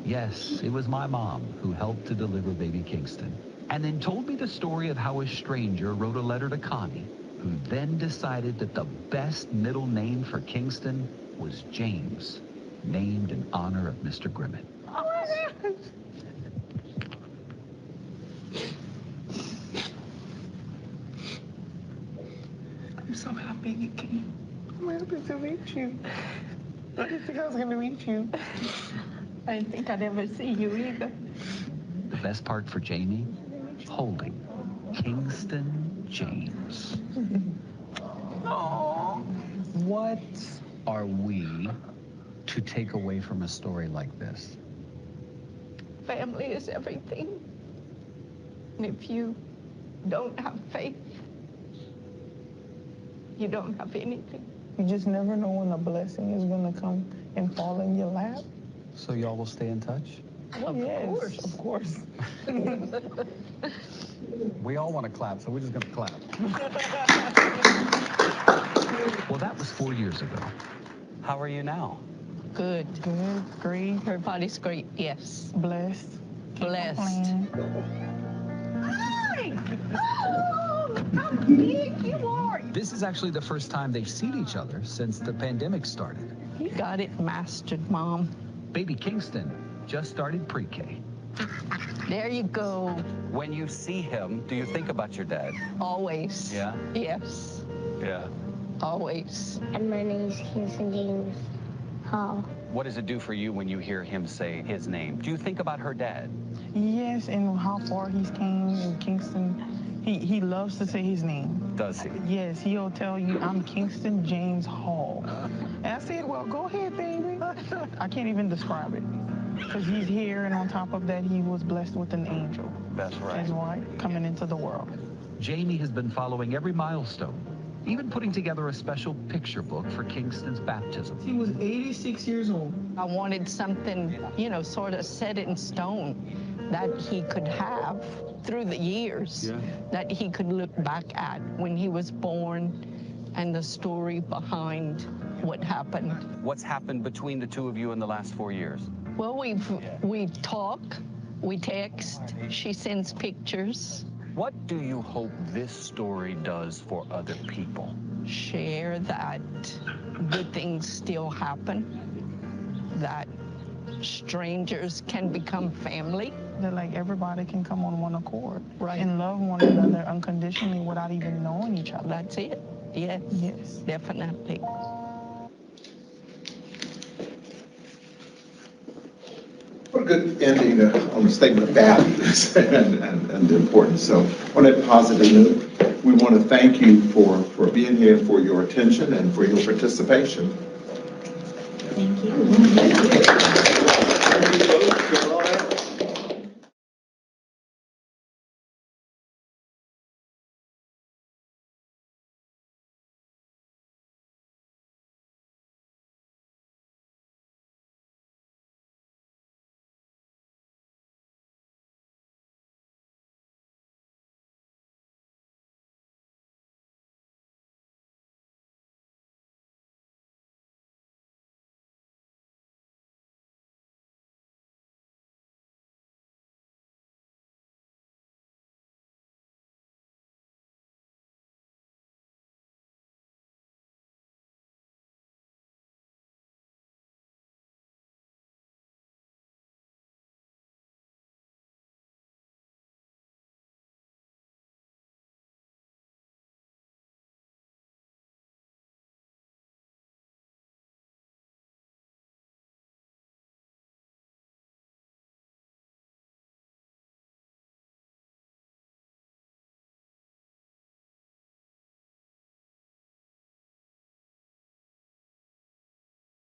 Yes, it was my mom who helped to deliver baby Kingston, and then told me the story of how a stranger wrote a letter to Connie, who then decided that the best middle name for Kingston was James, named in honor of Mr. Grimmett. Oh my gosh. I'm so happy you came. I'm happy to meet you. I didn't think I was going to meet you. I didn't think I'd ever see you either. The best part for Jamie? Holding Kingston James. Oh. What are we to take away from a story like this? Family is everything. And if you don't have faith, you don't have anything. You just never know when a blessing is going to come and fall in your lap. So y'all will stay in touch? Yes, of course. We all want to clap, so we're just going to clap. Well, that was 4 years ago. How are you now? Good. Good, great, Everybody's great, yes. blessed. Blessed. Hi! Oh, how big you are. This is actually the first time they've seen each other since the pandemic started. You got it mastered, Mom. Baby Kingston just started pre-K. There you go. When you see him, do you think about your dad? Always. Yeah? Yes, Yeah. always. And my name's Kingston James Hall. What does it do for you when you hear him say his name? Do you think about her dad? Yes, and how far he's came in Kingston. He loves to say his name. Does he? Yes, he'll tell you, "I'm Kingston James Hall." And I said, "Well, go ahead, baby." I can't even describe it. Because he's here, and on top of that, he was blessed with an angel. That's right. His wife coming into the world. Jamie has been following every milestone, even putting together a special picture book for Kingston's baptism. He was 86 years old. I wanted something, sort of set in stone that he could have through the years, that he could look back at when he was born and the story behind what happened. What's happened between the two of you in the last 4 years? Well, we talk, we text, she sends pictures. What do you hope this story does for other people? Share that good things still happen, that strangers can become family. That like everybody can come on one accord, right, and love one another unconditionally without even knowing each other. That's it. Yes. Yes. Definitely. What a good ending on the statement of values and the importance. So on that positive note, we want to thank you for being here, for your attention, and for your participation. Thank you.